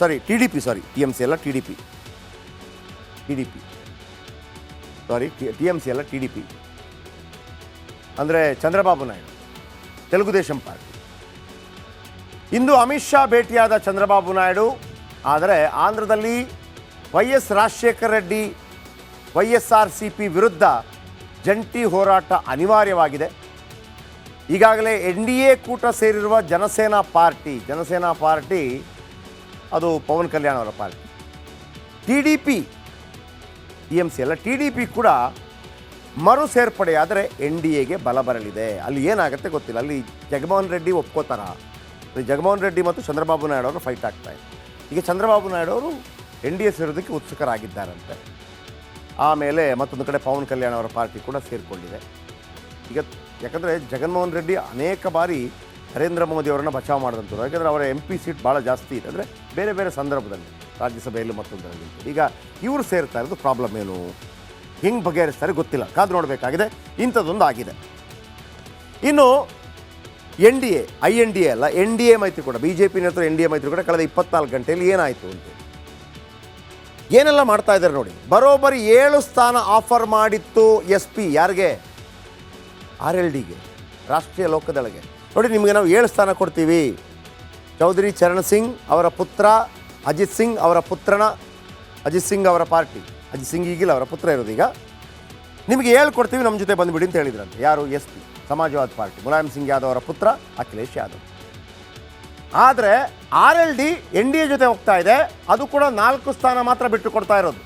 ಸಾರಿ T D P, sorry T M C ಅಲ್ಲ, T D P, sorry T M C ಅಲ್ಲ, T D P ಅಂದರೆ Chandrababu Naidu, Telugu Desam party. ಇಂದು ಅಮಿತ್ ಶಾ ಭೇಟಿಯಾದ ಚಂದ್ರಬಾಬು ನಾಯ್ಡು. ಆದರೆ ಆಂಧ್ರದಲ್ಲಿ Y S Rajashekhara Reddy YSRCP ವಿರುದ್ಧ ಜಂಟಿ ಹೋರಾಟ ಅನಿವಾರ್ಯವಾಗಿದೆ. ಈಗಾಗಲೇ NDA ಕೂಟ ಸೇರಿರುವ ಜನಸೇನಾ ಪಾರ್ಟಿ ಅದು ಪವನ್ ಕಲ್ಯಾಣ್ ಅವರ ಪಾರ್ಟಿ. TDP, TMC ಅಲ್ಲ, TDP ಕೂಡ ಮರು ಸೇರ್ಪಡೆಯಾದರೆ NDAಗೆ ಬಲ ಬರಲಿದೆ. ಅಲ್ಲಿ ಏನಾಗುತ್ತೆ ಗೊತ್ತಿಲ್ಲ. ಅಲ್ಲಿ ಜಗನ್ಮೋಹನ್ ರೆಡ್ಡಿ ಒಪ್ಕೋತಾರ. ಜಗನ್ಮೋಹನ್ ರೆಡ್ಡಿ ಮತ್ತು ಚಂದ್ರಬಾಬು ನಾಯ್ಡು ಅವರು ಫೈಟ್ ಆಗ್ತಾಯಿದೆ. ಈಗ ಚಂದ್ರಬಾಬು ನಾಯ್ಡು ಅವರು NDA ಸೇರೋದಕ್ಕೆ ಉತ್ಸುಕರಾಗಿದ್ದಾರಂತೆ. ಆಮೇಲೆ ಮತ್ತೊಂದು ಕಡೆ ಪವನ್ ಕಲ್ಯಾಣ್ ಅವರ ಪಾರ್ಟಿ ಕೂಡ ಸೇರಿಕೊಂಡಿದೆ. ಈಗ ಯಾಕಂದರೆ ಜಗನ್ಮೋಹನ್ ರೆಡ್ಡಿ ಅನೇಕ ಬಾರಿ ನರೇಂದ್ರ ಮೋದಿ ಅವರನ್ನು ಬಚಾವ್ ಮಾಡಿದಂಥವ್ರು. ಯಾಕೆಂದರೆ ಅವರ MP ಸೀಟ್ ಭಾಳ ಜಾಸ್ತಿ ಇದೆ. ಅಂದರೆ ಬೇರೆ ಬೇರೆ ಸಂದರ್ಭದಲ್ಲಿ ರಾಜ್ಯಸಭೆಯಲ್ಲಿ ಮತ್ತೊಂದರಲ್ಲಿ. ಈಗ ಇವರು ಸೇರ್ತಾ ಇರೋದು ಪ್ರಾಬ್ಲಮ್ ಏನು, ಹೆಂಗೆ ಬಗೆಹರಿಸ್ತಾರೆ ಗೊತ್ತಿಲ್ಲ, ಕಾದು ನೋಡಬೇಕಾಗಿದೆ. ಇಂಥದ್ದೊಂದು ಆಗಿದೆ. ಇನ್ನು NDA, INDA ಅಲ್ಲ, NDA ಮೈತ್ರಿಕೂಟ, BJP ನೇತೃತ್ವದ NDA ಮೈತ್ರಿಕೂಟ ಕಳೆದ 24 ಗಂಟೆಯಲ್ಲಿ ಏನಾಯಿತು ಅಂತೇಳಿ ಏನೆಲ್ಲ ಮಾಡ್ತಾ ಇದ್ದಾರೆ ನೋಡಿ. ಬರೋಬ್ಬರಿ 7 ಸ್ಥಾನ ಆಫರ್ ಮಾಡಿತ್ತು SP. ಯಾರಿಗೆ? RLDಗೆ, ರಾಷ್ಟ್ರೀಯ ಲೋಕದಳಗೆ. ನೋಡಿ, ನಿಮಗೆ ನಾವು 7 ಸ್ಥಾನ ಕೊಡ್ತೀವಿ. ಚೌಧರಿ ಚರಣ್ ಸಿಂಗ್ ಅವರ ಪುತ್ರ ಅಜಿತ್ ಸಿಂಗ್ ಅವರ ಪುತ್ರನ, ಅಜಿತ್ ಸಿಂಗ್ ಅವರ ಪಾರ್ಟಿ, ಅಜಿತ್ ಸಿಂಗ್ ಈಗಿಲ್ಲ, ಅವರ ಪುತ್ರ ಇರೋದೀಗ. ನಿಮಗೆ 7 ಕೊಡ್ತೀವಿ, ನಮ್ಮ ಜೊತೆ ಬಂದುಬಿಡಿ ಅಂತ ಹೇಳಿದ್ರಂತೆ. ಯಾರು? SP, ಸಮಾಜವಾದ ಪಾರ್ಟಿ, ಮುಲಾಯಂ ಸಿಂಗ್ ಯಾದವ್ ಅವರ ಪುತ್ರ ಅಖಿಲೇಶ್ ಯಾದವ್. ಆದರೆ RLD NDA ಜೊತೆ ಹೋಗ್ತಾ ಇದೆ. ಅದು ಕೂಡ 4 ಸ್ಥಾನ ಮಾತ್ರ ಬಿಟ್ಟು ಕೊಡ್ತಾ ಇರೋದು.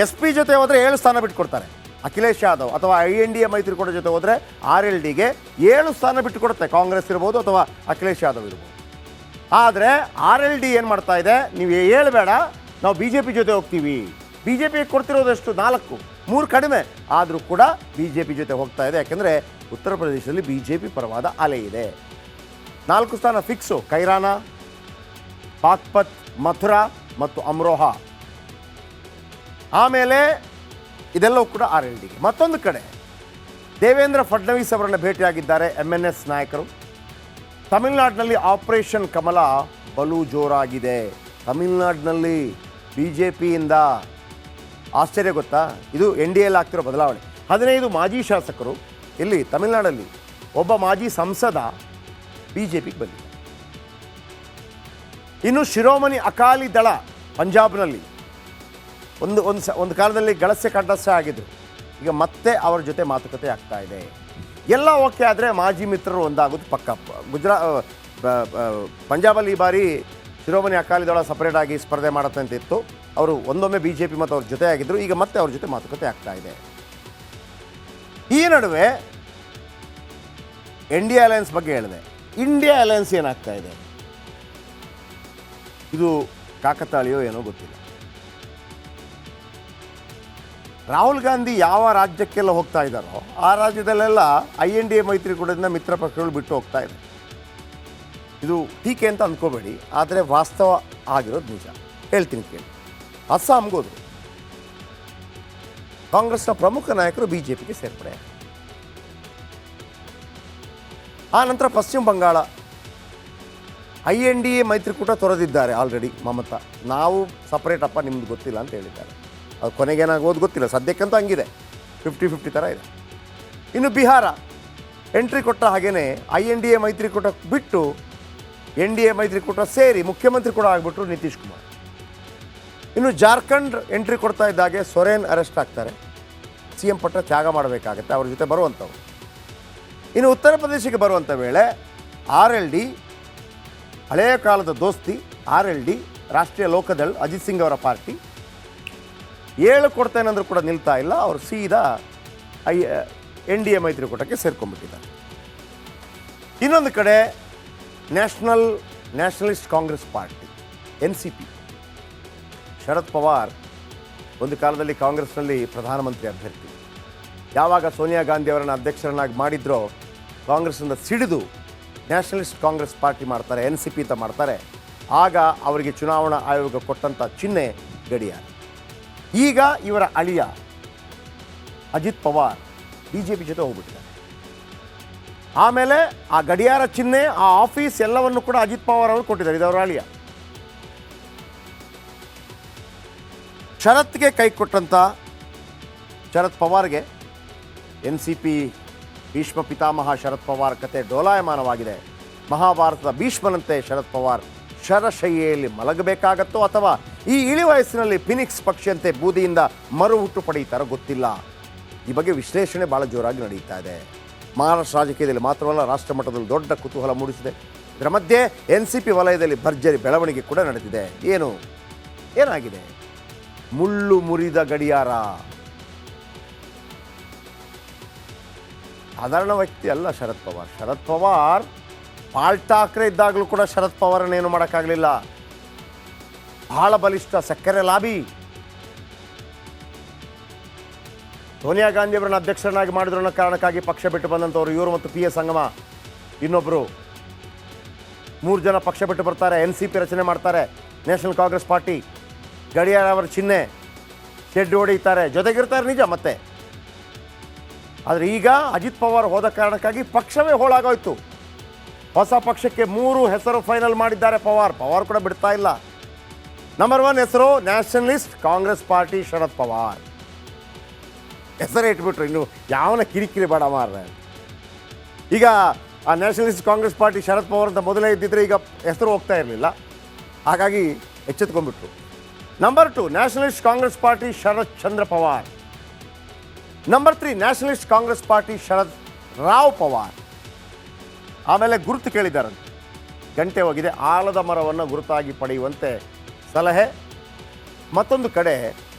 SP ಜೊತೆ ಹೋದರೆ 7 ಸ್ಥಾನ ಬಿಟ್ಟು ಕೊಡ್ತಾರೆ ಅಖಿಲೇಶ್ ಯಾದವ್, ಅಥವಾ INDA ಮೈತ್ರಿಕೂಟ ಜೊತೆ ಹೋದರೆ RLDಗೆ 7 ಸ್ಥಾನ ಬಿಟ್ಟು ಕೊಡುತ್ತೆ. ಕಾಂಗ್ರೆಸ್ ಇರ್ಬೋದು ಅಥವಾ ಅಖಿಲೇಶ್ ಯಾದವ್ ಇರ್ಬೋದು. ಆದರೆ RLD ಏನು ಮಾಡ್ತಾ ಇದೆ, ನೀವು ಹೇಳಬೇಡ, ನಾವು BJP ಜೊತೆ ಹೋಗ್ತೀವಿ. BJP ಕೊಡ್ತಿರೋದಷ್ಟು 4, 3 ಕಡಿಮೆ ಆದರೂ ಕೂಡ BJP ಜೊತೆ ಹೋಗ್ತಾ ಇದೆ. ಯಾಕೆಂದರೆ ಉತ್ತರ ಪ್ರದೇಶದಲ್ಲಿ BJP ಪರವಾದ ಅಲೆ ಇದೆ. 4 ಸ್ಥಾನ ಫಿಕ್ಸು: ಕೈರಾನ, ಬಾಗ್ಪತ್, ಮಥುರಾ ಮತ್ತು ಅಮ್ರೋಹಾ. ಆಮೇಲೆ ಇದೆಲ್ಲವೂ ಕೂಡ RLDಗೆ. ಮತ್ತೊಂದು ಕಡೆ ದೇವೇಂದ್ರ ಫಡ್ನವೀಸ್ ಅವರನ್ನು ಭೇಟಿಯಾಗಿದ್ದಾರೆ MNS ನಾಯಕರು. ತಮಿಳುನಾಡಿನಲ್ಲಿ ಆಪರೇಷನ್ ಕಮಲ ಬಲು ಜೋರಾಗಿದೆ. ತಮಿಳುನಾಡಿನಲ್ಲಿ BJPಯಿಂದ ಆಶ್ಚರ್ಯ ಗೊತ್ತಾ? ಇದು NDAಯಲ್ಲಿ ಆಗ್ತಿರೋ ಬದಲಾವಣೆ. 15 ಮಾಜಿ ಶಾಸಕರು ಇಲ್ಲಿ ತಮಿಳುನಾಡಲ್ಲಿ, ಒಬ್ಬ ಮಾಜಿ ಸಂಸದ BJPಗೆ ಬಂದಿದೆ. ಇನ್ನು ಶಿರೋಮಣಿ ಅಕಾಲಿ ದಳ ಪಂಜಾಬ್ನಲ್ಲಿ ಒಂದು ಕಾಲದಲ್ಲಿ ಗಳಸೆ ಕಡ್ಡಸೆ ಆಗಿದ್ರು. ಈಗ ಮತ್ತೆ ಅವರ ಜೊತೆ ಮಾತುಕತೆ ಆಗ್ತಾ ಇದೆ. ಎಲ್ಲ ಓಕೆ ಆದರೆ ಮಾಜಿ ಮಿತ್ರರು ಒಂದಾಗೋದು ಪಕ್ಕ. ಪಂಜಾಬಲ್ಲಿ ಈ ಬಾರಿ ಶಿರೋಮಣಿ ಅಕಾಲಿ ದಳ ಸಪರೇಟ್ ಆಗಿ ಸ್ಪರ್ಧೆ ಮಾಡುತ್ತೆ ಅಂತ ಇತ್ತು. ಅವರು ಒಂದೊಮ್ಮೆ BJP ಮತ್ತು ಅವ್ರ ಜೊತೆ ಆಗಿದ್ದರು. ಈಗ ಮತ್ತೆ ಅವ್ರ ಜೊತೆ ಮಾತುಕತೆ ಆಗ್ತಾ ಇದೆ. ಈ ನಡುವೆ NDA ಅಲಯನ್ಸ್ ಬಗ್ಗೆ ಹೇಳಿದೆ. ಇಂಡಿಯಾ ಅಲಯನ್ಸ್ ಏನಾಗ್ತಾ ಇದೆ, ಇದು ಕಾಕತಾಳಿಯೋ ಏನೋ ಗೊತ್ತಿಲ್ಲ. ರಾಹುಲ್ ಗಾಂಧಿ ಯಾವ ರಾಜ್ಯಕ್ಕೆಲ್ಲ ಹೋಗ್ತಾ ಇದ್ದಾರೋ ಆ ರಾಜ್ಯದಲ್ಲೆಲ್ಲ INDA ಮೈತ್ರಿಕೂಟದಿಂದ ಮಿತ್ರ ಪಕ್ಷಗಳು ಬಿಟ್ಟು ಹೋಗ್ತಾ ಇದೆ. ಇದು ಟೀಕೆ ಅಂತ ಅಂದ್ಕೋಬೇಡಿ, ಆದರೆ ವಾಸ್ತವ ಆಗಿರೋದು ನಿಜ. ಹೇಳ್ತೀನಿ ಕೇಳಿ. ಅಸ್ಸಾಂಗೋದು ಕಾಂಗ್ರೆಸ್ನ ಪ್ರಮುಖ ನಾಯಕರು BJPಗೆ ಸೇರ್ಪಡೆ. ಆ ನಂತರ ಪಶ್ಚಿಮ ಬಂಗಾಳ INDA ಮೈತ್ರಿಕೂಟ ತೊರೆದಿದ್ದಾರೆ ಆಲ್ರೆಡಿ. ಮಮತಾ, ನಾವು ಸಪ್ರೇಟ್ ಅಪ್ಪ, ನಿಮ್ದು ಗೊತ್ತಿಲ್ಲ ಅಂತ ಹೇಳಿದ್ದಾರೆ. ಅದು ಕೊನೆಗೇನಾಗೋದು ಗೊತ್ತಿಲ್ಲ. ಸದ್ಯಕ್ಕಂತೂ ಹಂಗಿದೆ, 50-50 ಥರ ಇದೆ. ಇನ್ನು ಬಿಹಾರ ಎಂಟ್ರಿ ಕೊಟ್ಟ ಹಾಗೇ INDA ಮೈತ್ರಿಕೂಟ ಬಿಟ್ಟು NDA ಮೈತ್ರಿಕೂಟ ಸೇರಿ ಮುಖ್ಯಮಂತ್ರಿ ಕೂಡ ಆಗಿಬಿಟ್ರು ನಿತೀಶ್ ಕುಮಾರ್. ಇನ್ನು ಜಾರ್ಖಂಡ್ ಎಂಟ್ರಿ ಕೊಡ್ತಾ ಇದ್ದಾಗೆ ಸೊರೇನ್ ಅರೆಸ್ಟ್ ಆಗ್ತಾರೆ. CM ಪಟ್ಟ ತ್ಯಾಗ ಮಾಡಬೇಕಾಗತ್ತೆ, ಅವ್ರ ಜೊತೆ ಬರುವಂಥವ್ರು. ಇನ್ನು ಉತ್ತರ ಪ್ರದೇಶಕ್ಕೆ ಬರುವಂಥ ವೇಳೆ RLD, ಹಳೆಯ ಕಾಲದ ದೋಸ್ತಿ RLD, ರಾಷ್ಟ್ರೀಯ ಲೋಕದಳ್, ಅಜಿತ್ ಸಿಂಗ್ ಅವರ ಪಾರ್ಟಿ 7 ಕೊಡ್ತೇನೆಂದ್ರೂ ಕೂಡ ನಿಲ್ತಾ ಇಲ್ಲ. ಅವರು ಸೀದಾ NDA ಮೈತ್ರಿಕೂಟಕ್ಕೆ ಸೇರ್ಕೊಂಡ್ಬಿಟ್ಟಿದ್ದಾರೆ. ಇನ್ನೊಂದು ಕಡೆ nationalist Congress party NCP, Sharad Pawar ಒಂದು ಕಾಲದಲ್ಲಿ ಕಾಂಗ್ರೆಸ್ನಲ್ಲಿ ಪ್ರಧಾನಮಂತ್ರಿ ಅಭ್ಯರ್ಥಿ. ಯಾವಾಗ ಸೋನಿಯಾ ಗಾಂಧಿ ಅವರನ್ನು ಅಧ್ಯಕ್ಷರನ್ನಾಗಿ ಮಾಡಿದ್ರೋ ಕಾಂಗ್ರೆಸ್ನಿಂದ ಸಿಡಿದು ನ್ಯಾಷನಲಿಸ್ಟ್ ಕಾಂಗ್ರೆಸ್ ಪಾರ್ಟಿ ಮಾಡ್ತಾರೆ, NCP ಅಂತ ಮಾಡ್ತಾರೆ. ಆಗ ಅವರಿಗೆ ಚುನಾವಣಾ ಆಯೋಗ ಕೊಟ್ಟಂಥ ಚಿಹ್ನೆ ಗಡಿಯಾರ. ಈಗ ಇವರ ಅಳಿಯ ಅಜಿತ್ ಪವಾರ್ BJP ಜೊತೆ ಹೋಗ್ಬಿಟ್ಟಿದ್ದಾರೆ. ಆಮೇಲೆ ಆ ಗಡಿಯಾರ ಚಿಹ್ನೆ, ಆ ಆಫೀಸ್ ಎಲ್ಲವನ್ನು ಕೂಡ ಅಜಿತ್ ಪವಾರ್ ಅವರು ಕೊಟ್ಟಿದ್ದಾರೆ. ಇದವರ ಅಳಿಯ ಶರತ್ಗೆ ಕೈ ಕೊಟ್ಟಂಥ ಶರದ್ ಪವಾರ್ಗೆ NCP ಭೀಷ್ಮ ಪಿತಾಮಹ ಶರದ್ ಪವಾರ್ ಕತೆ ಡೋಲಾಯಮಾನವಾಗಿದೆ. ಮಹಾಭಾರತದ ಭೀಷ್ಮನಂತೆ ಶರದ್ ಪವಾರ್ ಶರಶಯ್ಯೆಯಲ್ಲಿ ಮಲಗಬೇಕಾಗತ್ತೋ ಅಥವಾ ಈ ಇಳಿ ವಯಸ್ಸಿನಲ್ಲಿ ಫಿನಿಕ್ಸ್ ಪಕ್ಷಿಯಂತೆ ಬೂದಿಯಿಂದ ಮರು ಹುಟ್ಟು ಪಡೆಯುತ್ತಾರೋ ಗೊತ್ತಿಲ್ಲ. ಈ ಬಗ್ಗೆ ವಿಶ್ಲೇಷಣೆ ಭಾಳ ಜೋರಾಗಿ ನಡೀತಾ ಇದೆ. ಮಹಾರಾಷ್ಟ್ರ ರಾಜಕೀಯದಲ್ಲಿ ಮಾತ್ರವಲ್ಲ, ರಾಷ್ಟ್ರ ಮಟ್ಟದಲ್ಲಿ ದೊಡ್ಡ ಕುತೂಹಲ ಮೂಡಿಸಿದೆ. ಇದರ ಮಧ್ಯೆ NCP ವಲಯದಲ್ಲಿ ಭರ್ಜರಿ ಬೆಳವಣಿಗೆ ಕೂಡ ನಡೆದಿದೆ. ಏನಾಗಿದೆ? ಮುಳ್ಳು ಮುರಿದ ಗಡಿಯಾರ. ಸಾಧಾರಣ ವ್ಯಕ್ತಿ ಅಲ್ಲ ಶರದ್ ಪವಾರ್. ಶರದ್ ಪವಾರ್ ಪಾಲ್ ಠಾಕ್ರೆ ಇದ್ದಾಗಲೂ ಕೂಡ ಶರದ್ ಪವಾರನ್ನೇನು ಮಾಡೋಕ್ಕಾಗಲಿಲ್ಲ. ಬಹಳ ಬಲಿಷ್ಠ ಸಕ್ಕರೆ ಲಾಬಿ. ಸೋನಿಯಾ ಗಾಂಧಿ ಅವರನ್ನು ಅಧ್ಯಕ್ಷರನ್ನಾಗಿ ಮಾಡಿದ್ರು ಅನ್ನೋ ಕಾರಣಕ್ಕಾಗಿ ಪಕ್ಷ ಬಿಟ್ಟು ಬಂದಂಥವ್ರು ಇವರು ಮತ್ತು PS ಸಂಗಮ ಇನ್ನೊಬ್ಬರು 3 ಜನ ಪಕ್ಷ ಬಿಟ್ಟು ಬರ್ತಾರೆ. NCP ರಚನೆ ಮಾಡ್ತಾರೆ. ನ್ಯಾಷನಲ್ ಕಾಂಗ್ರೆಸ್ ಪಾರ್ಟಿ ಗಡಿಯಾರ ಅವರ ಚಿಹ್ನೆ ಶೆಡ್ ಹೊಡೆಯುತ್ತಾರೆ, ಜೊತೆಗಿರ್ತಾರೆ ನಿಜ. ಮತ್ತೆ ಆದರೆ ಈಗ ಅಜಿತ್ ಪವಾರ್ ಹೋದ ಕಾರಣಕ್ಕಾಗಿ ಪಕ್ಷವೇ ಹೋಳಾಗೋಯ್ತು. ಹೊಸ ಪಕ್ಷಕ್ಕೆ 3 ಹೆಸರು ಫೈನಲ್ ಮಾಡಿದ್ದಾರೆ ಪವಾರ್ ಕೂಡ ಬಿಡ್ತಾ ಇಲ್ಲ. ನಂಬರ್ 1 ಹೆಸರು ನ್ಯಾಷನಲಿಸ್ಟ್ ಕಾಂಗ್ರೆಸ್ ಪಾರ್ಟಿ ಶರದ್ ಪವಾರ್. ಹೆಸರೇ ಇಟ್ಬಿಟ್ರು, ಇನ್ನು ಯಾವನ ಕಿರಿಕಿರಿ ಬೇಡ ಮಾರ್ರೆ. ಈಗ ಆ ನ್ಯಾಷನಲಿಸ್ಟ್ ಕಾಂಗ್ರೆಸ್ ಪಾರ್ಟಿ ಶರದ್ ಪವಾರ್ ಅಂತ ಮೊದಲೇ ಇದ್ದಿದ್ರೆ ಈಗ ಹೆಸರು ಹೋಗ್ತಾ ಇರಲಿಲ್ಲ, ಹಾಗಾಗಿ ಎಚ್ಚೆತ್ಕೊಂಡ್ಬಿಟ್ರು. ನಂಬರ್ 2 ನ್ಯಾಷನಲಿಸ್ಟ್ ಕಾಂಗ್ರೆಸ್ ಪಾರ್ಟಿ ಶರದ್ ಚಂದ್ರ ಪವಾರ್. ನಂಬರ್ 3 ನ್ಯಾಷನಲಿಸ್ಟ್ ಕಾಂಗ್ರೆಸ್ ಪಾರ್ಟಿ ಶರದ್ ರಾವ್ ಪವಾರ್. ಆಮೇಲೆ ಗುರುತು ಕೇಳಿದ್ದಾರಂತೆ. ಗಂಟೆ ಹೋಗಿದೆ, ಆಲದ ಮರವನ್ನು ಗುರುತಾಗಿ ಪಡೆಯುವಂತೆ ಸಲಹೆ. ಮತ್ತೊಂದು ಕಡೆ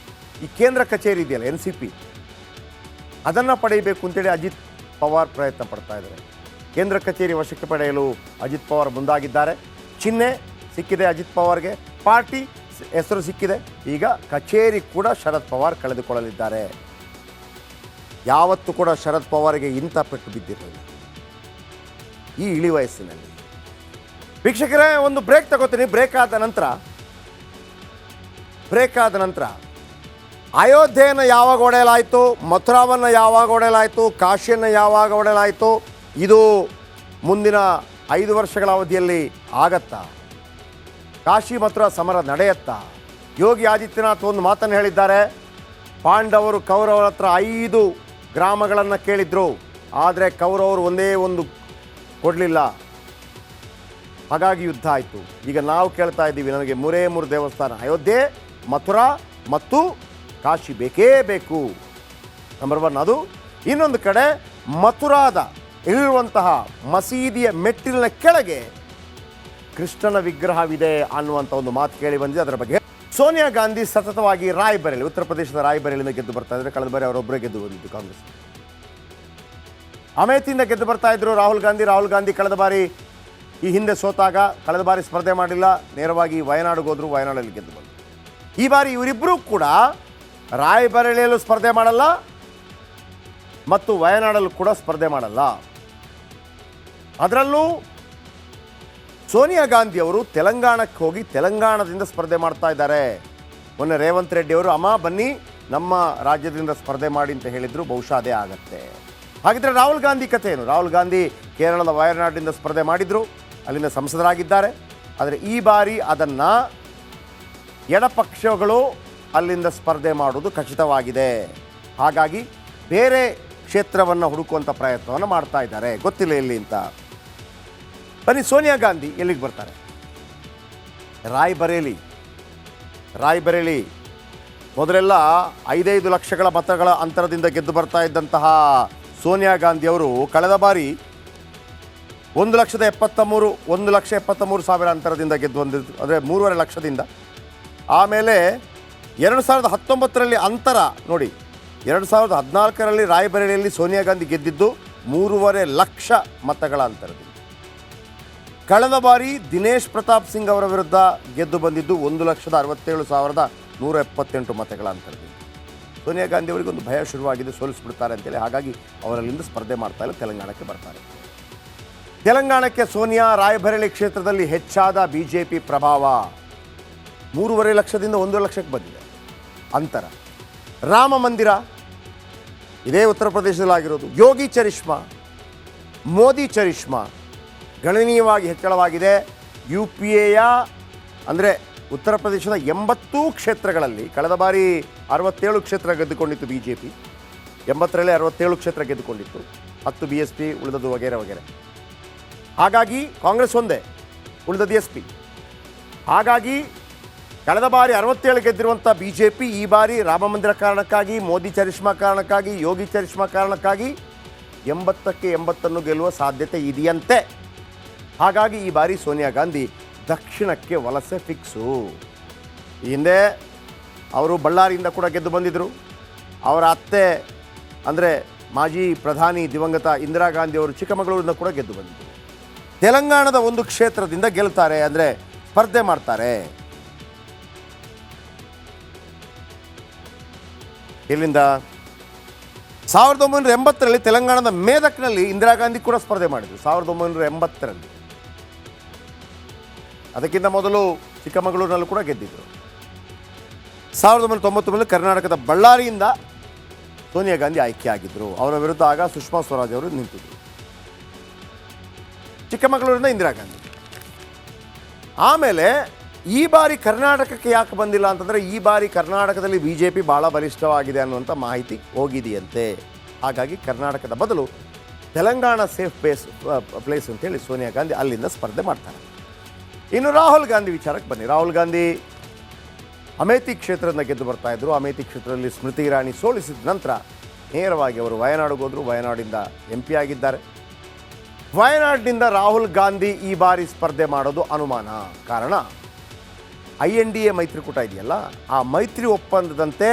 ಈ ಕೇಂದ್ರ ಕಚೇರಿ ಇದೆಯಲ್ಲ NCP, ಅದನ್ನು ಪಡೆಯಬೇಕು ಅಂತೇಳಿ ಅಜಿತ್ ಪವಾರ್ ಪ್ರಯತ್ನ ಪಡ್ತಾ ಇದ್ದಾರೆ. ಕೇಂದ್ರ ಕಚೇರಿ ವಶಕ್ಕೆ ಪಡೆಯಲು ಅಜಿತ್ ಪವಾರ್ ಮುಂದಾಗಿದ್ದಾರೆ. ಚಿಹ್ನೆ ಸಿಕ್ಕಿದೆ ಅಜಿತ್ ಪವಾರ್ಗೆ, ಪಾರ್ಟಿ ಹೆಸರು ಸಿಕ್ಕಿದೆ. ಈಗ ಕಚೇರಿ ಕೂಡ ಶರದ್ ಪವಾರ್ ಕಳೆದುಕೊಳ್ಳಲಿದ್ದಾರೆ. ಯಾವತ್ತೂ ಕೂಡ ಶರದ್ ಪವಾರ್ಗೆ ಇಂಥ ಪೆಟ್ಟು ಬಿದ್ದಿರಲಿಲ್ಲ ಈ ಇಳಿ ವಯಸ್ಸಿನಲ್ಲಿ. ವೀಕ್ಷಕರೇ, ಒಂದು ಬ್ರೇಕ್ ತಗೋತೀನಿ. ಬ್ರೇಕ್ ಆದ ನಂತರ ಅಯೋಧ್ಯೆಯನ್ನು ಯಾವಾಗ ಒಡೆಯಲಾಯಿತು, ಮಥುರಾವನ್ನು ಯಾವಾಗ ಒಡೆಯಲಾಯಿತು, ಕಾಶಿಯನ್ನು ಯಾವಾಗ ಒಡೆಯಲಾಯಿತು, ಇದು ಮುಂದಿನ 5 ವರ್ಷಗಳ ಅವಧಿಯಲ್ಲಿ ಆಗತ್ತಾ? ಕಾಶಿ ಮಥುರಾ ಸಮರ ನಡೆಯತ್ತಾ? ಯೋಗಿ ಆದಿತ್ಯನಾಥ್ ಒಂದು ಮಾತನ್ನು ಹೇಳಿದ್ದಾರೆ. ಪಾಂಡವರು ಕೌರವರ ಹತ್ರ 5 ಗ್ರಾಮಗಳನ್ನು ಕೇಳಿದ್ರು, ಆದರೆ ಕೌರವರು ಒಂದೇ ಒಂದು ಕೊಡಲಿಲ್ಲ, ಹಾಗಾಗಿ ಯುದ್ಧ ಆಯಿತು. ಈಗ ನಾವು ಕೇಳ್ತಾ ಇದ್ದೀವಿ, ನನಗೆ 3 ದೇವಸ್ಥಾನ ಅಯೋಧ್ಯೆ, ಮಥುರಾ ಮತ್ತು ಕಾಶಿ ಬೇಕೇ ಬೇಕು. ನಂಬರ್ 1 ಅದು. ಇನ್ನೊಂದು ಕಡೆ ಮಥುರಾದ ಇರುವಂತಹ ಮಸೀದಿಯ ಮೆಟ್ಟಿಲಿನ ಕೆಳಗೆ ಕೃಷ್ಣನ ವಿಗ್ರಹವಿದೆ ಅನ್ನುವಂಥ ಒಂದು ಮಾತು ಕೇಳಿ ಬಂದಿದೆ. ಅದರ ಬಗ್ಗೆ ಸೋನಿಯಾ ಗಾಂಧಿ ಸತತವಾಗಿ ರಾಯ್ಬರೇಲಿ, ಉತ್ತರ ಪ್ರದೇಶದ ರಾಯ್ಬರೇಲಿಂದ ಗೆದ್ದು ಬರ್ತಾ ಇದ್ದಾರೆ. ಕಳೆದ ಬಾರಿ ಅವರೊಬ್ಬರೇ ಗೆದ್ದು ಬಂದಿದ್ದು ಕಾಂಗ್ರೆಸ್. ಅಮೇಥಿಯಿಂದ ಗೆದ್ದು ಬರ್ತಾ ಇದ್ರು ರಾಹುಲ್ ಗಾಂಧಿ ಕಳೆದ ಬಾರಿ ಈ ಹಿಂದೆ ಸೋತಾಗ ಕಳೆದ ಬಾರಿ ಸ್ಪರ್ಧೆ ಮಾಡಿಲ್ಲ, ನೇರವಾಗಿ ವಯನಾಡಿಗೆ ಹೋದ್ರು, ವಯನಾಡಲ್ಲಿ ಗೆದ್ದು ಬಂದರು. ಈ ಬಾರಿ ಇವರಿಬ್ಬರೂ ಕೂಡ ರಾಯ್ಬರೇಲಿಯಲ್ಲೂ ಸ್ಪರ್ಧೆ ಮಾಡಲ್ಲ ಮತ್ತು ವಯನಾಡಲ್ಲೂ ಕೂಡ ಸ್ಪರ್ಧೆ ಮಾಡಲ್ಲ. ಅದರಲ್ಲೂ ಸೋನಿಯಾ ಗಾಂಧಿ ಅವರು ತೆಲಂಗಾಣಕ್ಕೆ ಹೋಗಿ ತೆಲಂಗಾಣದಿಂದ ಸ್ಪರ್ಧೆ ಮಾಡ್ತಾ ಇದ್ದಾರೆ. ಮೊನ್ನೆ ರೇವಂತ್ ರೆಡ್ಡಿ ಅವರು ಅಮ್ಮ ಬನ್ನಿ ನಮ್ಮ ರಾಜ್ಯದಿಂದ ಸ್ಪರ್ಧೆ ಮಾಡಿ ಅಂತ ಹೇಳಿದ್ರು. ಬಹುಶಃ ಅದೇ ಆಗತ್ತೆ. ಹಾಗಿದ್ರೆ ರಾಹುಲ್ ಗಾಂಧಿ ಕಥೆ ಏನು? ರಾಹುಲ್ ಗಾಂಧಿ ಕೇರಳದ ವಯನಾಡಿನಿಂದ ಸ್ಪರ್ಧೆ ಮಾಡಿದ್ರು, ಅಲ್ಲಿಂದ ಸಂಸದರಾಗಿದ್ದಾರೆ. ಆದರೆ ಈ ಬಾರಿ ಅದನ್ನು ಎಡಪಕ್ಷಗಳು ಅಲ್ಲಿಂದ ಸ್ಪರ್ಧೆ ಮಾಡುವುದು ಖಚಿತವಾಗಿದೆ. ಹಾಗಾಗಿ ಬೇರೆ ಕ್ಷೇತ್ರವನ್ನು ಹುಡುಕುವಂಥ ಪ್ರಯತ್ನವನ್ನು ಮಾಡ್ತಾ ಇದ್ದಾರೆ. ಗೊತ್ತಿಲ್ಲ ಎಲ್ಲಿ ಅಂತ. ಬನ್ನಿ, ಸೋನಿಯಾ ಗಾಂಧಿ ಎಲ್ಲಿಗೆ ಬರ್ತಾರೆ? ರಾಯ್ಬರೇಲಿ ಮೊದಲೆಲ್ಲ 5 ಲಕ್ಷಗಳ ಮತಗಳ ಅಂತರದಿಂದ ಗೆದ್ದು ಬರ್ತಾ ಇದ್ದಂತಹ ಸೋನಿಯಾ ಗಾಂಧಿ ಅವರು ಕಳೆದ ಬಾರಿ 1,73,000 ಅಂತರದಿಂದ ಗೆದ್ದು ಬಂದಿದ್ದು, ಅಂದರೆ 3.5 ಲಕ್ಷದಿಂದ. ಆಮೇಲೆ 2019ರಲ್ಲಿ ಅಂತರ ನೋಡಿ, 2014ರಲ್ಲಿ ರಾಯ್ಬರೇಲಿಯಲ್ಲಿ ಸೋನಿಯಾ ಗಾಂಧಿ ಗೆದ್ದಿದ್ದು 3.5 ಲಕ್ಷ ಮತಗಳ ಅಂತರದಿಂದ. ಕಳೆದ ಬಾರಿ ದಿನೇಶ್ ಪ್ರತಾಪ್ ಸಿಂಗ್ ಅವರ ವಿರುದ್ಧ ಗೆದ್ದು ಬಂದಿದ್ದು 1,67,178 ಮತಗಳ ಅಂತರದಿಂದ. ಸೋನಿಯಾ ಗಾಂಧಿ ಅವರಿಗೆ ಒಂದು ಭಯ ಶುರುವಾಗಿದೆ, ಸೋಲಿಸ್ಬಿಡ್ತಾರೆ ಅಂತೇಳಿ. ಹಾಗಾಗಿ ಅವರಲ್ಲಿಂದ ಸ್ಪರ್ಧೆ ಮಾಡ್ತಾ ಇಲ್ಲ, ತೆಲಂಗಾಣಕ್ಕೆ ಬರ್ತಾರೆ. ತೆಲಂಗಾಣಕ್ಕೆ ಸೋನಿಯಾ ರಾಯ್ಬರೇಲಿ ಕ್ಷೇತ್ರದಲ್ಲಿ ಹೆಚ್ಚಾದ BJP ಪ್ರಭಾವ. 3.5 ಲಕ್ಷದಿಂದ 1 ಲಕ್ಷಕ್ಕೆ ಬಂದಿದೆ ಅಂತರ. ರಾಮ ಮಂದಿರ ಇದೇ ಉತ್ತರ ಪ್ರದೇಶದಲ್ಲಾಗಿರೋದು. ಯೋಗಿ ಚರಿಷ್ಮಾ ಮೋದಿ ಚರಿಷ್ಮಾ ಗಣನೀಯವಾಗಿ ಹೆಚ್ಚಳವಾಗಿದೆ. ಯು ಪಿ ಎಯ ಅಂದರೆ ಉತ್ತರ ಪ್ರದೇಶದ 80 ಕ್ಷೇತ್ರಗಳಲ್ಲಿ ಕಳೆದ ಬಾರಿ 67 ಕ್ಷೇತ್ರ ಗೆದ್ದುಕೊಂಡಿತ್ತು ಬಿ ಜೆ ಪಿ. 80ರಲ್ಲಿ 67 ಕ್ಷೇತ್ರ ಗೆದ್ದುಕೊಂಡಿತ್ತು, 10 ಬಿ ಎಸ್ ಪಿ, ಉಳಿದದ್ದು ವಗೇರೆ ವಗೇರೆ. ಹಾಗಾಗಿ ಕಾಂಗ್ರೆಸ್ ಒಂದೇ, ಉಳಿದದ್ದು ಎಸ್ ಪಿ. ಹಾಗಾಗಿ ಕಳೆದ ಬಾರಿ 67 ಗೆದ್ದಿರುವಂಥ ಬಿ ಜೆ ಪಿ ಈ ಬಾರಿ ರಾಮ ಮಂದಿರ ಕಾರಣಕ್ಕಾಗಿ, ಮೋದಿ ಚರಿಷ್ಮಾ ಕಾರಣಕ್ಕಾಗಿ, ಯೋಗಿ ಚರಿಷ್ಮಾ ಕಾರಣಕ್ಕಾಗಿ 80ಕ್ಕೆ 80 ಗೆಲ್ಲುವ ಸಾಧ್ಯತೆ ಇದೆಯಂತೆ. ಹಾಗಾಗಿ ಈ ಬಾರಿ ಸೋನಿಯಾ ಗಾಂಧಿ ದಕ್ಷಿಣಕ್ಕೆ ವಲಸೆ ಫಿಕ್ಸು. ಈ ಹಿಂದೆ ಅವರು ಬಳ್ಳಾರಿಯಿಂದ ಕೂಡ ಗೆದ್ದು ಬಂದಿದ್ದರು. ಅವರ ಅತ್ತೆ ಅಂದರೆ ಮಾಜಿ ಪ್ರಧಾನಿ ದಿವಂಗತ ಇಂದಿರಾ ಗಾಂಧಿ ಅವರು ಚಿಕ್ಕಮಗಳೂರಿಂದ ಕೂಡ ಗೆದ್ದು ಬಂದಿದ್ದರು. ತೆಲಂಗಾಣದ ಒಂದು ಕ್ಷೇತ್ರದಿಂದ ಗೆಲ್ತಾರೆ, ಅಂದರೆ ಸ್ಪರ್ಧೆ ಮಾಡ್ತಾರೆ. ಇಲ್ಲಿಂದ 1980ರಲ್ಲಿ ತೆಲಂಗಾಣದ ಮೇದಕ್ನಲ್ಲಿ ಇಂದಿರಾ ಗಾಂಧಿ ಕೂಡ ಸ್ಪರ್ಧೆ ಮಾಡಿದರು. 1980ರಲ್ಲಿ. ಅದಕ್ಕಿಂತ ಮೊದಲು ಚಿಕ್ಕಮಗಳೂರಿನಲ್ಲೂ ಕೂಡ ಗೆದ್ದಿದ್ದರು. 1999ರಲ್ಲಿ ಕರ್ನಾಟಕದ ಬಳ್ಳಾರಿಯಿಂದ ಸೋನಿಯಾ ಗಾಂಧಿ ಆಯ್ಕೆಯಾಗಿದ್ದರು. ಅವರ ವಿರುದ್ಧ ಆಗ ಸುಷ್ಮಾ ಸ್ವರಾಜ್ ಅವರು ನಿಂತಿದ್ದರು. ಚಿಕ್ಕಮಗಳೂರಿನಿಂದ ಇಂದಿರಾ ಗಾಂಧಿ. ಆಮೇಲೆ ಈ ಬಾರಿ ಕರ್ನಾಟಕಕ್ಕೆ ಯಾಕೆ ಬಂದಿಲ್ಲ ಅಂತಂದರೆ, ಈ ಬಾರಿ ಕರ್ನಾಟಕದಲ್ಲಿ ಬಿ ಜೆ ಪಿ ಭಾಳ ಬಲಿಷ್ಠವಾಗಿದೆ ಅನ್ನುವಂಥ ಮಾಹಿತಿ ಹೋಗಿದೆಯಂತೆ. ಹಾಗಾಗಿ ಕರ್ನಾಟಕದ ಬದಲು ತೆಲಂಗಾಣ ಸೇಫ್ ಪ್ಲೇಸ್ ಅಂತೇಳಿ ಸೋನಿಯಾ ಗಾಂಧಿ ಅಲ್ಲಿಂದ ಸ್ಪರ್ಧೆ ಮಾಡ್ತಾರೆ. ಇನ್ನು ರಾಹುಲ್ ಗಾಂಧಿ ವಿಚಾರಕ್ಕೆ ಬನ್ನಿ. ರಾಹುಲ್ ಗಾಂಧಿ ಅಮೇಥಿ ಕ್ಷೇತ್ರದಿಂದ ಗೆದ್ದು ಬರ್ತಾಯಿದ್ರು. ಅಮೇಥಿ ಕ್ಷೇತ್ರದಲ್ಲಿ ಸ್ಮೃತಿ ಇರಾನಿ ಸೋಲಿಸಿದ ನಂತರ ನೇರವಾಗಿ ಅವರು ವಯನಾಡಿಗೆ ಹೋದರು. ವಯನಾಡಿಂದ ಎಂ ಪಿ ಆಗಿದ್ದಾರೆ. ವಯನಾಡಿನಿಂದ ರಾಹುಲ್ ಗಾಂಧಿ ಈ ಬಾರಿ ಸ್ಪರ್ಧೆ ಮಾಡೋದು ಅನುಮಾನ. ಕಾರಣ INDA ಮೈತ್ರಿಕೂಟ ಇದೆಯಲ್ಲ, ಆ ಮೈತ್ರಿ ಒಪ್ಪಂದದಂತೆ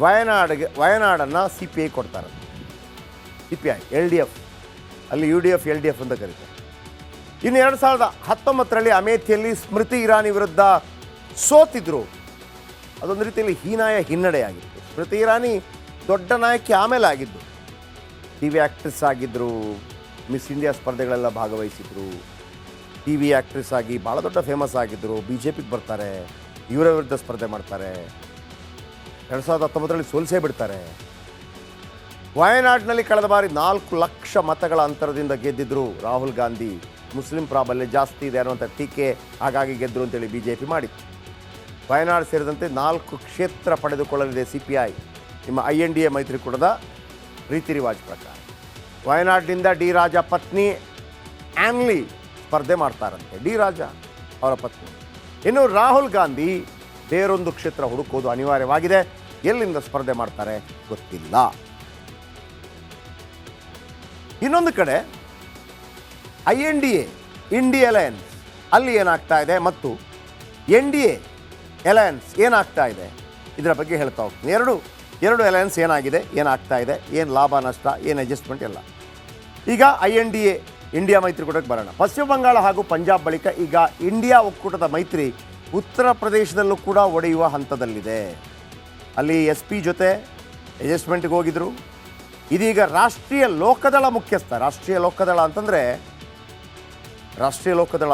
ವಯನಾಡನ್ನು CPI ಕೊಡ್ತಾರೆ. CPI LDF, ಅಲ್ಲಿ UDF LDF ಅಂತ ಕರೀತಾರೆ. ಇನ್ನು 2019ರಲ್ಲಿ ಅಮೇಥಿಯಲ್ಲಿ ಸ್ಮೃತಿ ಇರಾನಿ ವಿರುದ್ಧ ಸೋತಿದ್ರು. ಅದೊಂದು ರೀತಿಯಲ್ಲಿ ಹೀನಾಯ ಹಿನ್ನಡೆಯಾಗಿತ್ತು. ಸ್ಮೃತಿ ಇರಾನಿ ದೊಡ್ಡ ನಾಯಕಿ ಆಮೇಲೆ ಆಗಿದ್ದು. TV ಆ್ಯಕ್ಟ್ರೆಸ್ ಆಗಿದ್ದರು, ಮಿಸ್ ಇಂಡಿಯಾ ಸ್ಪರ್ಧೆಗಳೆಲ್ಲ ಭಾಗವಹಿಸಿದ್ರು. TV ಆ್ಯಕ್ಟ್ರೆಸ್ ಆಗಿ ಭಾಳ ದೊಡ್ಡ ಫೇಮಸ್ ಆಗಿದ್ದರು. BJPಗೆ ಬರ್ತಾರೆ, ಇವರ ವಿರುದ್ಧ ಸ್ಪರ್ಧೆ ಮಾಡ್ತಾರೆ. 2019ರಲ್ಲಿ ಸೋಲಿಸೇ ಬಿಡ್ತಾರೆ. ವಯನಾಡಿನಲ್ಲಿ ಕಳೆದ ಬಾರಿ 4 ಲಕ್ಷ ಮತಗಳ ಅಂತರದಿಂದ ಗೆದ್ದಿದ್ರು ರಾಹುಲ್ ಗಾಂಧಿ. ಮುಸ್ಲಿಂ ಪ್ರಾಬಲ್ಯ ಜಾಸ್ತಿ ಇದೆ ಅನ್ನುವಂಥ ಟೀಕೆ ಹಾಗಾಗಿ ಗೆದ್ದರು ಅಂತೇಳಿ BJP ಮಾಡಿತ್ತು. ವಯನಾಡು ಸೇರಿದಂತೆ 4 ಕ್ಷೇತ್ರ ಪಡೆದುಕೊಳ್ಳಲಿದೆ CPI, ನಿಮ್ಮ INDA ಮೈತ್ರಿಕೂಟದ ರೀತಿ ರಿವಾಜ್ ಪ್ರಕಾರ. ವಯನಾಡಿನಿಂದ ಡಿ ರಾಜ ಪತ್ನಿ ಆ್ಯನ್ಲಿ ಸ್ಪರ್ಧೆ ಮಾಡ್ತಾರಂತೆ, ಡಿ ರಾಜ ಅವರ ಪತ್ನಿ. ಇನ್ನು ರಾಹುಲ್ ಗಾಂಧಿ ಬೇರೊಂದು ಕ್ಷೇತ್ರ ಹುಡುಕೋದು ಅನಿವಾರ್ಯವಾಗಿದೆ. ಎಲ್ಲಿಂದ ಸ್ಪರ್ಧೆ ಮಾಡ್ತಾರೆ ಗೊತ್ತಿಲ್ಲ. ಇನ್ನೊಂದು ಕಡೆ INDA ಇಂಡಿಯಾ ಅಲಯನ್ಸ್ ಅಲ್ಲಿ ಏನಾಗ್ತಾ ಇದೆ ಮತ್ತು NDA ಅಲಯನ್ಸ್ ಏನಾಗ್ತಾ ಇದೆ, ಇದರ ಬಗ್ಗೆ ಹೇಳ್ತಾ ಹೋಗ್ತೀನಿ. ಎರಡು ಅಲಯನ್ಸ್ ಏನಾಗಿದೆ, ಏನಾಗ್ತಾ ಇದೆ, ಏನು ಲಾಭ ನಷ್ಟ, ಏನು ಅಡ್ಜಸ್ಟ್ಮೆಂಟ್ ಎಲ್ಲ. ಈಗ INDA ಇಂಡಿಯಾ ಮೈತ್ರಿಕೂಟಕ್ಕೆ ಬರೋಣ. ಪಶ್ಚಿಮ ಬಂಗಾಳ ಹಾಗೂ ಪಂಜಾಬ್ ಬಳಿಕ ಈಗ ಇಂಡಿಯಾ ಒಕ್ಕೂಟದ ಮೈತ್ರಿ ಉತ್ತರ ಪ್ರದೇಶದಲ್ಲೂ ಕೂಡ ಒಡೆಯುವ ಹಂತದಲ್ಲಿದೆ. ಅಲ್ಲಿ SP ಜೊತೆ ಅಡ್ಜಸ್ಟ್ಮೆಂಟ್ಗೆ ಹೋಗಿದ್ರು. ಇದೀಗ ರಾಷ್ಟ್ರೀಯ ಲೋಕದಳ ಮುಖ್ಯಸ್ಥ, ರಾಷ್ಟ್ರೀಯ ಲೋಕದಳ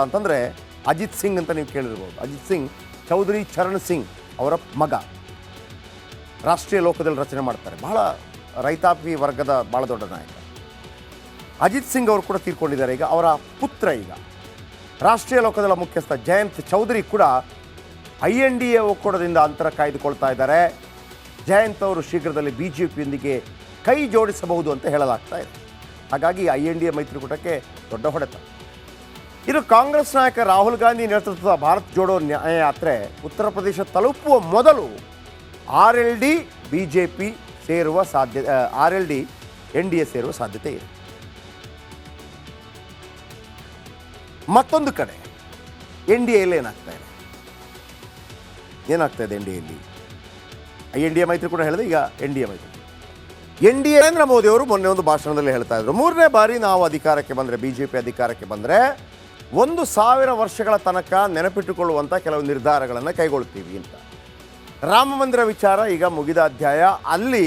ಅಂತಂದರೆ ಅಜಿತ್ ಸಿಂಗ್ ಅಂತ ನೀವು ಕೇಳಿರ್ಬೋದು. ಅಜಿತ್ ಸಿಂಗ್ ಚೌಧರಿ ಚರಣ್ ಸಿಂಗ್ ಅವರ ಮಗ ರಾಷ್ಟ್ರೀಯ ಲೋಕದಳ ರಚನೆ ಮಾಡ್ತಾರೆ. ಬಹಳ ರೈತಾಪಿ ವರ್ಗದ ಭಾಳ ದೊಡ್ಡ ನಾಯಕ. ಅಜಿತ್ ಸಿಂಗ್ ಅವರು ಕೂಡ ತೀರ್ಕೊಂಡಿದ್ದಾರೆ. ಈಗ ಅವರ ಪುತ್ರ ಈಗ ರಾಷ್ಟ್ರೀಯ ಲೋಕದಳ ಮುಖ್ಯಸ್ಥ ಜಯಂತ್ ಚೌಧರಿ ಕೂಡ INDA ಒಕ್ಕೂಟದಿಂದ ಅಂತರ ಕಾಯ್ದುಕೊಳ್ತಾ ಇದ್ದಾರೆ. ಜಯಂತ್ ಅವರು ಶೀಘ್ರದಲ್ಲಿ BJPಯೊಂದಿಗೆ ಕೈ ಜೋಡಿಸಬಹುದು ಅಂತ ಹೇಳಲಾಗ್ತಾ ಇದೆ. ಹಾಗಾಗಿ INDA ಮೈತ್ರಿಕೂಟಕ್ಕೆ ದೊಡ್ಡ ಹೊಡೆತ. ಇನ್ನು ಕಾಂಗ್ರೆಸ್ ನಾಯಕ ರಾಹುಲ್ ಗಾಂಧಿ ನೇತೃತ್ವದ ಭಾರತ್ ಜೋಡೋ ನ್ಯಾಯ ಯಾತ್ರೆ ಉತ್ತರ ಪ್ರದೇಶ ತಲುಪುವ ಮೊದಲು RLD BJP ಸೇರುವ ಸಾಧ್ಯತೆ, RLD NDA ಸೇರುವ ಸಾಧ್ಯತೆ ಇದೆ. ಮತ್ತೊಂದು ಕಡೆ NDAಯಲ್ಲಿ ಏನಾಗ್ತಾ ಇದೆ NDAಯಲ್ಲಿ INDA ಮೈತ್ರಿಕೂಟ ಹೇಳಿದೆ. ಈಗ NDA ಮೈತ್ರಿ ನರೇಂದ್ರ ಮೋದಿ ಅವರು ಮೊನ್ನೆ ಒಂದು ಭಾಷಣದಲ್ಲಿ ಹೇಳ್ತಾ ಇದ್ರು, 3ನೇ ಬಾರಿ ನಾವು ಅಧಿಕಾರಕ್ಕೆ ಬಂದರೆ, BJP ಅಧಿಕಾರಕ್ಕೆ ಬಂದರೆ 1000 ವರ್ಷಗಳ ತನಕ ನೆನಪಿಟ್ಟುಕೊಳ್ಳುವಂಥ ಕೆಲವು ನಿರ್ಧಾರಗಳನ್ನು ಕೈಗೊಳ್ತೀವಿ ಅಂತ. ರಾಮ ಮಂದಿರ ವಿಚಾರ ಈಗ ಮುಗಿದ ಅಧ್ಯಾಯ. ಅಲ್ಲಿ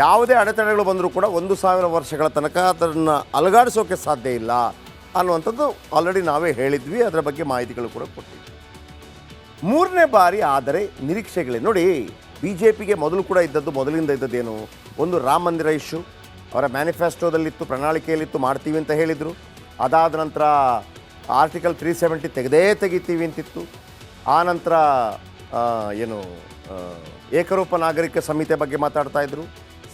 ಯಾವುದೇ ಅಡೆತಡೆಗಳು ಬಂದರೂ ಕೂಡ 1000 ವರ್ಷಗಳ ತನಕ ಅದನ್ನು ಅಲುಗಾಡಿಸೋಕೆ ಸಾಧ್ಯ ಇಲ್ಲ ಅನ್ನುವಂಥದ್ದು ಆಲ್ರೆಡಿ ನಾವೇ ಹೇಳಿದ್ವಿ. ಅದರ ಬಗ್ಗೆ ಮಾಹಿತಿಗಳು ಕೂಡ ಕೊಟ್ಟಿದ್ವಿ. 3ನೇ ಬಾರಿ ಆದರೆ ನಿರೀಕ್ಷೆಗಳೇ. ನೋಡಿ, BJPಗೆ ಮೊದಲಿಂದ ಇದ್ದದ್ದೇನು, ಒಂದು ರಾಮ ಮಂದಿರ ಇಶ್ಯೂ, ಅವರ ಮ್ಯಾನಿಫೆಸ್ಟೋದಲ್ಲಿತ್ತು, ಪ್ರಣಾಳಿಕೆಯಲ್ಲಿತ್ತು, ಮಾಡ್ತೀವಿ ಅಂತ ಹೇಳಿದರು. ಅದಾದ ನಂತರ ಆರ್ಟಿಕಲ್ 370 ತೆಗಿತೀವಿ ಅಂತಿತ್ತು. ಆ ನಂತರ ಏನು ಏಕರೂಪ ನಾಗರಿಕ ಸಂಹಿತೆ ಬಗ್ಗೆ ಮಾತಾಡ್ತಾಯಿದ್ರು,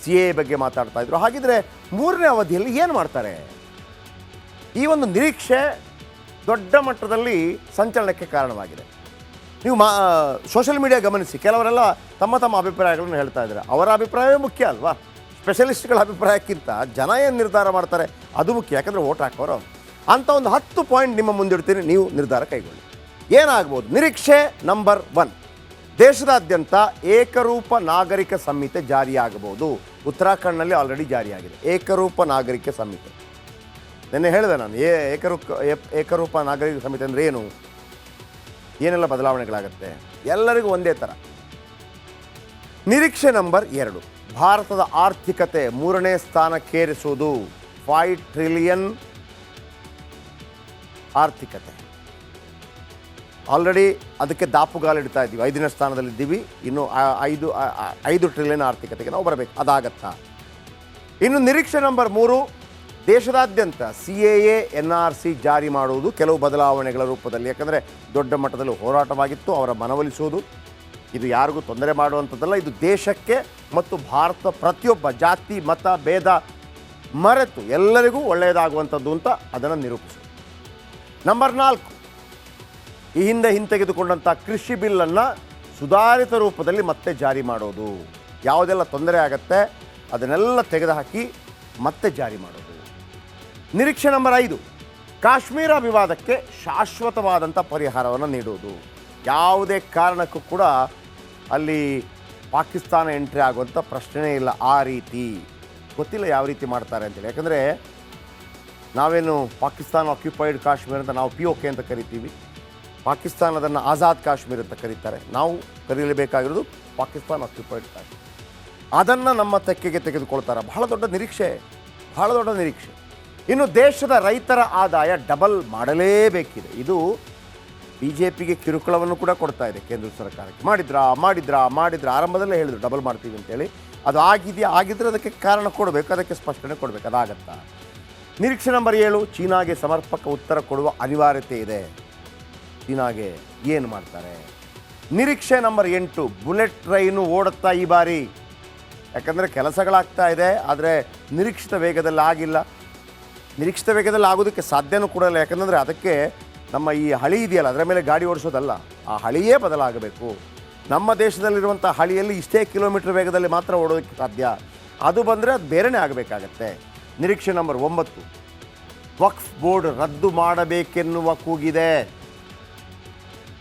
CAA ಬಗ್ಗೆ ಮಾತಾಡ್ತಾಯಿದ್ರು. ಹಾಗಿದ್ರೆ 3ನೇ ಅವಧಿಯಲ್ಲಿ ಏನು ಮಾಡ್ತಾರೆ? ಈ ಒಂದು ನಿರೀಕ್ಷೆ ದೊಡ್ಡ ಮಟ್ಟದಲ್ಲಿ ಸಂಚಲನಕ್ಕೆ ಕಾರಣವಾಗಿದೆ. ನೀವು ಸೋಷಿಯಲ್ ಮೀಡಿಯಾ ಗಮನಿಸಿ, ಕೆಲವರೆಲ್ಲ ತಮ್ಮ ತಮ್ಮ ಅಭಿಪ್ರಾಯಗಳನ್ನು ಹೇಳ್ತಾ ಇದ್ದಾರೆ. ಅವರ ಅಭಿಪ್ರಾಯವೇ ಮುಖ್ಯ ಅಲ್ವಾ? ಸ್ಪೆಷಲಿಸ್ಟ್ಗಳ ಅಭಿಪ್ರಾಯಕ್ಕಿಂತ ಜನ ಏನು ನಿರ್ಧಾರ ಮಾಡ್ತಾರೆ ಅದು ಮುಖ್ಯ. ಯಾಕಂದರೆ ವೋಟ್ ಹಾಕೋರು ಅಂತ ಒಂದು 10 ಪಾಯಿಂಟ್ ನಿಮ್ಮ ಮುಂದಿಡ್ತೀನಿ, ನೀವು ನಿರ್ಧಾರ ಕೈಗೊಳ್ಳಿ. ಏನಾಗ್ಬೋದು? ನಿರೀಕ್ಷೆ ನಂಬರ್ 1, ದೇಶದಾದ್ಯಂತ ಏಕರೂಪ ನಾಗರಿಕ ಸಂಹಿತೆ ಜಾರಿಯಾಗಬಹುದು. ಉತ್ತರಾಖಂಡ್ನಲ್ಲಿ ಆಲ್ರೆಡಿ ಜಾರಿಯಾಗಿದೆ ಏಕರೂಪ ನಾಗರಿಕ ಸಂಹಿತೆ. ನಿನ್ನೆ ಹೇಳಿದೆ ನಾನು, ಏಕರೂಪ ನಾಗರಿಕ ಸಂಹಿತೆ ಅಂದರೆ ಏನು, ಏನೆಲ್ಲ ಬದಲಾವಣೆಗಳಾಗುತ್ತೆ, ಎಲ್ಲರಿಗೂ ಒಂದೇ ಥರ. ನಿರೀಕ್ಷೆ ನಂಬರ್ 2, ಭಾರತದ ಆರ್ಥಿಕತೆ 3ನೇ ಸ್ಥಾನಕ್ಕೇರಿಸುವುದು. 5 ಟ್ರಿಲಿಯನ್ ಆರ್ಥಿಕತೆ. ಆಲ್ರೆಡಿ ಅದಕ್ಕೆ ದಾಪುಗಾಲಿಡ್ತಾ ಇದ್ದೀವಿ, 5ನೇ ಸ್ಥಾನದಲ್ಲಿದ್ದೀವಿ. ಇನ್ನು 5 ಟ್ರಿಲಿಯನ್ ಆರ್ಥಿಕತೆಗೆ ನಾವು ಬರಬೇಕು. ಅದಾಗತ್ತಾ? ಇನ್ನು ನಿರೀಕ್ಷೆ ನಂಬರ್ 3, ದೇಶದಾದ್ಯಂತ CAA NRC ಜಾರಿ ಮಾಡುವುದು ಕೆಲವು ಬದಲಾವಣೆಗಳ ರೂಪದಲ್ಲಿ. ಯಾಕಂದರೆ ದೊಡ್ಡ ಮಟ್ಟದಲ್ಲಿ ಹೋರಾಟವಾಗಿತ್ತು, ಅವರ ಮನವೊಲಿಸುವುದು. ಇದು ಯಾರಿಗೂ ತೊಂದರೆ ಮಾಡುವಂಥದ್ದಲ್ಲ, ಇದು ದೇಶಕ್ಕೆ ಮತ್ತು ಭಾರತ ಪ್ರತಿಯೊಬ್ಬ ಜಾತಿ ಮತ ಭೇದ ಮರೆತು ಎಲ್ಲರಿಗೂ ಒಳ್ಳೆಯದಾಗುವಂಥದ್ದು ಅಂತ ಅದನ್ನು ನಿರೂಪಿಸುವುದು. ನಂಬರ್ 4, ಈ ಹಿಂದೆ ಹಿಂತೆಗೆದುಕೊಂಡಂಥ ಕೃಷಿ ಬಿಲ್ಲನ್ನು ಸುಧಾರಿತ ರೂಪದಲ್ಲಿ ಮತ್ತೆ ಜಾರಿ ಮಾಡೋದು. ಯಾವುದೆಲ್ಲ ತೊಂದರೆ ಆಗತ್ತೆ ಅದನ್ನೆಲ್ಲ ತೆಗೆದುಹಾಕಿ ಮತ್ತೆ ಜಾರಿ ಮಾಡೋದು. ನಿರೀಕ್ಷೆ ನಂಬರ್ 5, ಕಾಶ್ಮೀರ ವಿವಾದಕ್ಕೆ ಶಾಶ್ವತವಾದಂಥ ಪರಿಹಾರವನ್ನು ನೀಡುವುದು. ಯಾವುದೇ ಕಾರಣಕ್ಕೂ ಕೂಡ ಅಲ್ಲಿ ಪಾಕಿಸ್ತಾನ ಎಂಟ್ರಿ ಆಗುವಂಥ ಪ್ರಶ್ನೆ ಇಲ್ಲ. ಆ ರೀತಿ ಗೊತ್ತಿಲ್ಲ ಯಾವ ರೀತಿ ಮಾಡ್ತಾರೆ ಅಂತೇಳಿ. ಯಾಕಂದರೆ ನಾವೇನು ಪಾಕಿಸ್ತಾನ ಆಕ್ಯುಪೈಡ್ ಕಾಶ್ಮೀರ ಅಂತ ನಾವು POK ಅಂತ ಕರಿತೀವಿ, ಪಾಕಿಸ್ತಾನ ಅದನ್ನು ಆಜಾದ್ ಕಾಶ್ಮೀರ ಅಂತ ಕರೀತಾರೆ. ನಾವು ಕರೀಲೇಬೇಕಾಗಿರೋದು ಪಾಕಿಸ್ತಾನ ಆಕ್ಯುಪೈಡ್ ಕಾಶ್ಮೀರ. ಅದನ್ನು ನಮ್ಮ ತೆಕ್ಕೆಗೆ ತೆಗೆದುಕೊಳ್ತಾರೆ. ಬಹಳ ದೊಡ್ಡ ನಿರೀಕ್ಷೆ, ಬಹಳ ದೊಡ್ಡ ನಿರೀಕ್ಷೆ. ಇನ್ನು ದೇಶದ ರೈತರ ಆದಾಯ ಡಬಲ್ ಮಾಡಲೇಬೇಕಿದೆ. ಇದು BJPಗೆ ಕಿರುಕುಳವನ್ನು ಕೂಡ ಕೊಡ್ತಾ ಇದೆ ಕೇಂದ್ರ ಸರ್ಕಾರಕ್ಕೆ. ಮಾಡಿದ್ರಾ ಆರಂಭದಲ್ಲೇ ಹೇಳಿದ್ರು ಡಬಲ್ ಮಾಡ್ತೀವಿ ಅಂತೇಳಿ. ಅದು ಆಗಿದ್ರೆ ಅದಕ್ಕೆ ಕಾರಣ ಕೊಡಬೇಕು, ಅದಕ್ಕೆ ಸ್ಪಷ್ಟನೆ ಕೊಡಬೇಕು. ಅದಾಗತ್ತಾ? ನಿರೀಕ್ಷೆ ನಂಬರ್ 7, ಚೀನಾಗೆ ಸಮರ್ಪಕ ಉತ್ತರ ಕೊಡುವ ಅನಿವಾರ್ಯತೆ ಇದೆ. ಚೀನಾಗೆ ಏನು ಮಾಡ್ತಾರೆ? ನಿರೀಕ್ಷೆ ನಂಬರ್ 8, ಬುಲೆಟ್ ಟ್ರೈನು ಓಡುತ್ತಾ ಈ ಬಾರಿ. ಯಾಕಂದರೆ ಕೆಲಸಗಳಾಗ್ತಾ ಇದೆ, ಆದರೆ ನಿರೀಕ್ಷಿತ ವೇಗದಲ್ಲಿ ಆಗಿಲ್ಲ. ನಿರೀಕ್ಷಿತ ವೇಗದಲ್ಲಿ ಆಗೋದಕ್ಕೆ ಸಾಧ್ಯನೂ ಕೂಡ ಇಲ್ಲ. ಯಾಕಂದರೆ ಅದಕ್ಕೆ ನಮ್ಮ ಈ ಹಳಿ ಇದೆಯಲ್ಲ, ಅದರ ಮೇಲೆ ಗಾಡಿ ಓಡಿಸೋದಲ್ಲ, ಆ ಹಳಿಯೇ ಬದಲಾಗಬೇಕು. ನಮ್ಮ ದೇಶದಲ್ಲಿರುವಂಥ ಹಳಿಯಲ್ಲಿ ಇಷ್ಟೇ ಕಿಲೋಮೀಟರ್ ವೇಗದಲ್ಲಿ ಮಾತ್ರ ಓಡೋದಕ್ಕೆ ಸಾಧ್ಯ. ಅದು ಬಂದರೆ ಅದು ಬೇರೆಯೇ ಆಗಬೇಕಾಗತ್ತೆ. ನಿರೀಕ್ಷೆ ನಂಬರ್ 9, ವಕ್ಫ್ ಬೋರ್ಡ್ ರದ್ದು ಮಾಡಬೇಕೆನ್ನುವ ಕೂಗಿದೆ.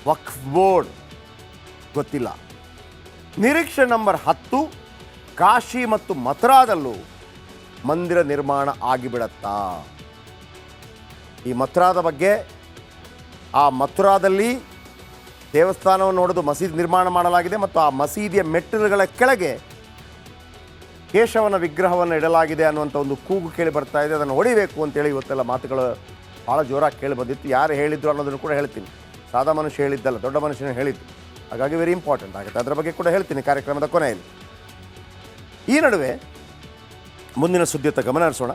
ವಕ್ಫ್ ಬೋರ್ಡ್ ಗೊತ್ತಿಲ್ಲ. ನಿರೀಕ್ಷೆ ನಂಬರ್ 10, ಕಾಶಿ ಮತ್ತು ಮಥುರಾದಲ್ಲೂ ಮಂದಿರ ನಿರ್ಮಾಣ ಆಗಿಬಿಡತ್ತಾ? ಈ ಮಥುರಾದ ಬಗ್ಗೆ, ಆ ಮಥುರಾದಲ್ಲಿ ದೇವಸ್ಥಾನವನ್ನು ನೋಡೋದು ಮಸೀದಿ ನಿರ್ಮಾಣ ಮಾಡಲಾಗಿದೆ ಮತ್ತು ಆ ಮಸೀದಿಯ ಮೆಟ್ಟಿಲುಗಳ ಕೆಳಗೆ ಕೇಶವನ ವಿಗ್ರಹವನ್ನು ಇಡಲಾಗಿದೆ ಅನ್ನುವಂಥ ಒಂದು ಕೂಗು ಕೇಳಿ ಬರ್ತಾ ಇದೆ. ಅದನ್ನು ಹೊಡಿಬೇಕು ಅಂತೇಳಿ ಇವತ್ತೆಲ್ಲ ಮಾತುಗಳು ಭಾಳ ಜೋರಾಗಿ ಕೇಳಿ ಬಂದಿತ್ತು. ಯಾರು ಹೇಳಿದ್ರು ಅನ್ನೋದನ್ನು ಕೂಡ ಹೇಳ್ತೀನಿ. ಸಾದಾ ಮನುಷ್ಯ ಹೇಳಿದ್ದಲ್ಲ, ದೊಡ್ಡ ಮನುಷ್ಯನ ಹೇಳಿದ್ದು. ಹಾಗಾಗಿ ವೆರಿ ಇಂಪಾರ್ಟೆಂಟ್ ಆಗುತ್ತೆ. ಅದರ ಬಗ್ಗೆ ಕೂಡ ಹೇಳ್ತೀನಿ ಕಾರ್ಯಕ್ರಮದ ಕೊನೆಯಲ್ಲಿ. ಈ ನಡುವೆ ಮುಂದಿನ ಸುದ್ದಿಯತ್ತ ಗಮನ ಹರಿಸೋಣ.